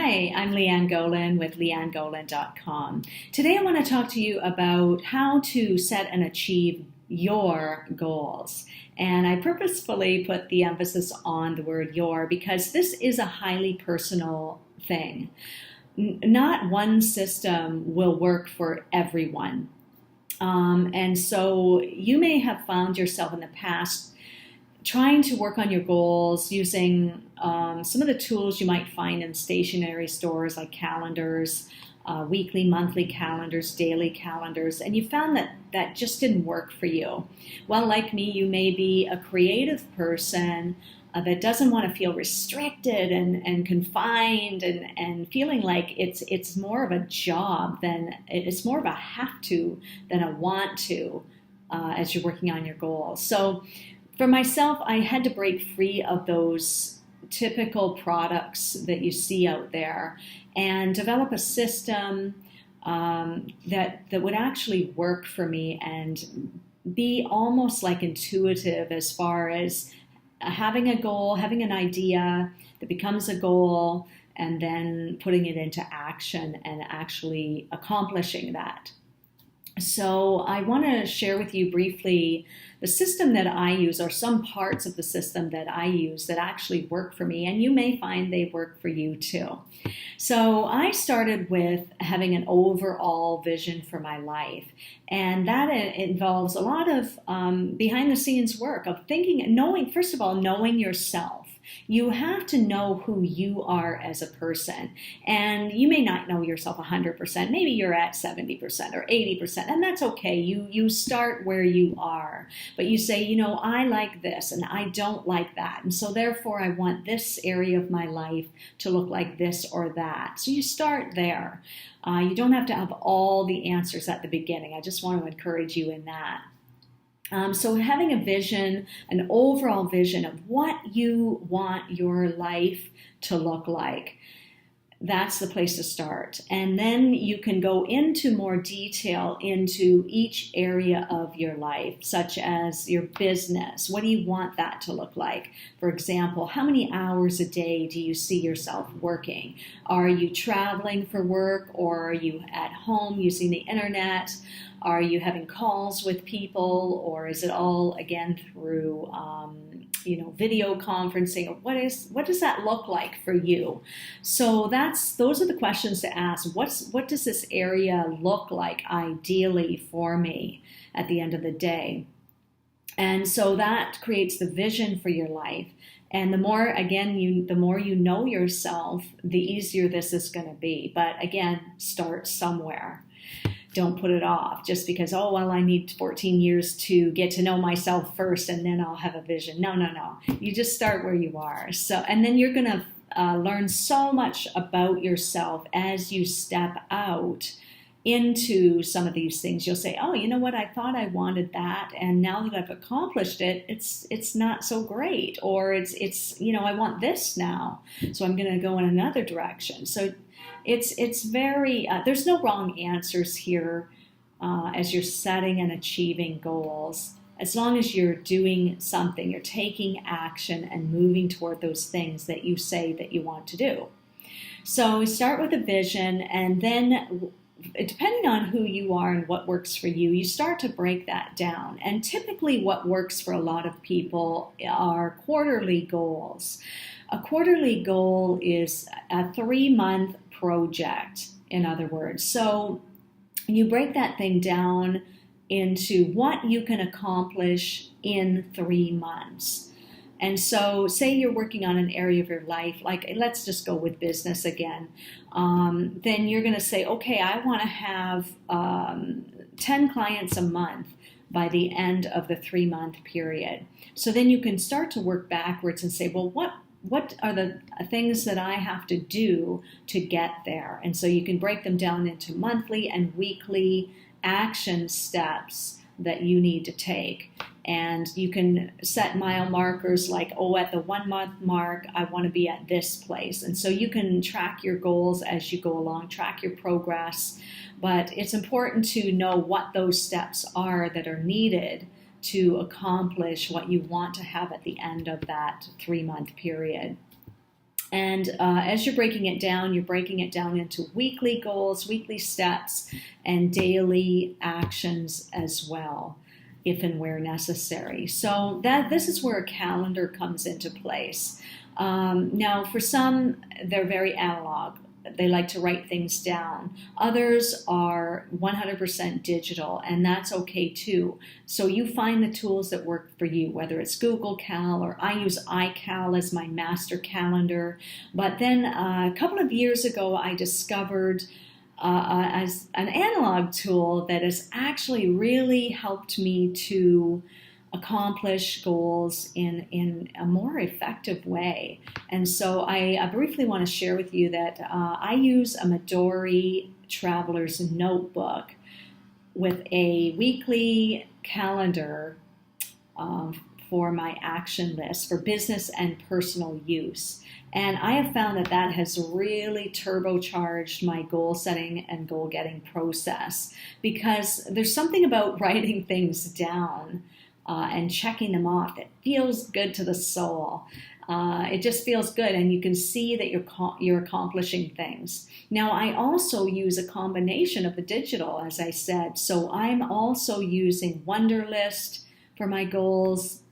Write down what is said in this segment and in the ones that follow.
Hi, I'm Leanne Golan with leannegolan.com. Today I want to talk to you about how to set and achieve your goals. And I purposefully put the emphasis on the word your because this is a highly personal thing. Not one system will work for everyone. And so you may have found yourself in the past trying to work on your goals using some of the tools you might find in stationery stores like calendars, weekly, monthly calendars, daily calendars, and you found that that just didn't work for you. Well, like me, you may be a creative person that doesn't want to feel restricted and confined and feeling like it's more of a job than it's more of a have to than a want to as you're working on your goals. So for myself, I had to break free of those typical products that you see out there and develop a system that would actually work for me and be almost like intuitive as far as having a goal, having an idea that becomes a goal, and then putting it into action and actually accomplishing that. So I want to share with you briefly the system that I use, or some parts of the system that I use that actually work for me, and you may find they work for you too. So I started with having an overall vision for my life, and that involves a lot of behind the scenes work of thinking, knowing, first of all, knowing yourself. You have to know who you are as a person. And you may not know yourself 100%. Maybe you're at 70% or 80%, and that's okay. You start where you are. But you say, I like this and I don't like that. And so therefore I want this area of my life to look like this or that. So you start there. You don't have to have all the answers at the beginning. I just want to encourage you in that. So having a vision, an overall vision of what you want your life to look like, that's the place to start. And then you can go into more detail into each area of your life, such as your business. What do you want that to look like? For example, how many hours a day do you see yourself working? Are you traveling for work, or are you at home using the internet? Are you having calls with people, or is it all again through video conferencing? Or what does that look like for you? So those are the questions to ask. What does this area look like ideally for me at the end of the day? And so that creates the vision for your life. And the more you know yourself, the easier this is going to be. But again, start somewhere. Don't put it off just because, I need 14 years to get to know myself first and then I'll have a vision. No. You just start where you are. And then you're going to learn so much about yourself as you step out into some of these things. You'll say, you know what? I thought I wanted that, and now that I've accomplished it, it's not so great. Or it's I want this now, so I'm going to go in another direction. So it's very, there's no wrong answers here as you're setting and achieving goals. As long as you're doing something, you're taking action and moving toward those things that you say that you want to do. So we start with a vision, and then depending on who you are and what works for you, you start to break that down. And typically what works for a lot of people are quarterly goals. A quarterly goal is a 3-month project, in other words. So you break that thing down into what you can accomplish in 3 months. And so say you're working on an area of your life, like let's just go with business again. Then you're going to say, okay, I want to have 10 clients a month by the end of the 3-month period. So then you can start to work backwards and say, well, what are the things that I have to do to get there? And so you can break them down into monthly and weekly action steps that you need to take. And you can set mile markers like, at the 1 month mark, I want to be at this place. And so you can track your goals as you go along, track your progress. But it's important to know what those steps are that are needed to accomplish what you want to have at the end of that 3-month period. And as you're breaking it down into weekly goals, weekly steps, and daily actions as well, if and where necessary. So this is where a calendar comes into place. Now, for some, they're very analog. They like to write things down. Others are 100% digital, and that's okay too. So you find the tools that work for you, whether it's Google Cal, or I use iCal as my master calendar. But then a couple of years ago, I discovered as an analog tool that has actually really helped me to accomplish goals in a more effective way. And so I briefly want to share with you that I use a Midori Traveler's Notebook with a weekly calendar for my action list for business and personal use. And I have found that that has really turbocharged my goal setting and goal getting process, because there's something about writing things down and checking them off. It feels good to the soul. It just feels good, and you can see that you're accomplishing things. Now, I also use a combination of the digital, as I said. So I'm also using Wunderlist for my goals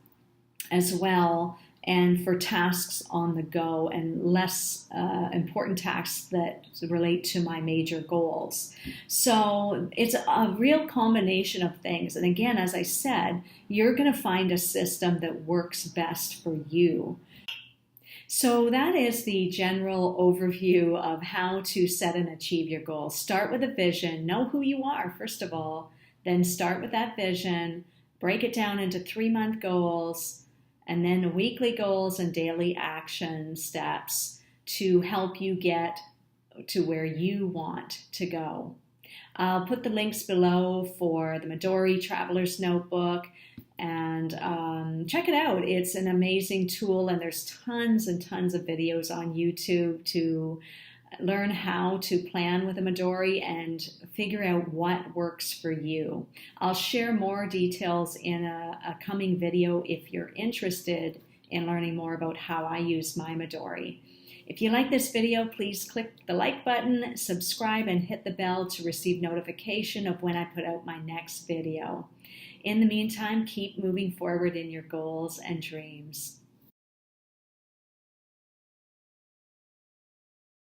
as well, and for tasks on the go and less important tasks that relate to my major goals. So it's a real combination of things. And again, as I said, you're going to find a system that works best for you. So that is the general overview of how to set and achieve your goals. Start with a vision. Know who you are, first of all. Then start with that vision. Break it down into 3-month goals, and then weekly goals and daily action steps to help you get to where you want to go. I'll put the links below for the Midori Traveler's Notebook, and check it out. It's an amazing tool, and there's tons and tons of videos on YouTube to learn how to plan with a Midori and figure out what works for you. I'll share more details in a coming video if you're interested in learning more about how I use my Midori. If you like this video, please click the like button, subscribe, and hit the bell to receive notification of when I put out my next video. In the meantime, keep moving forward in your goals and dreams.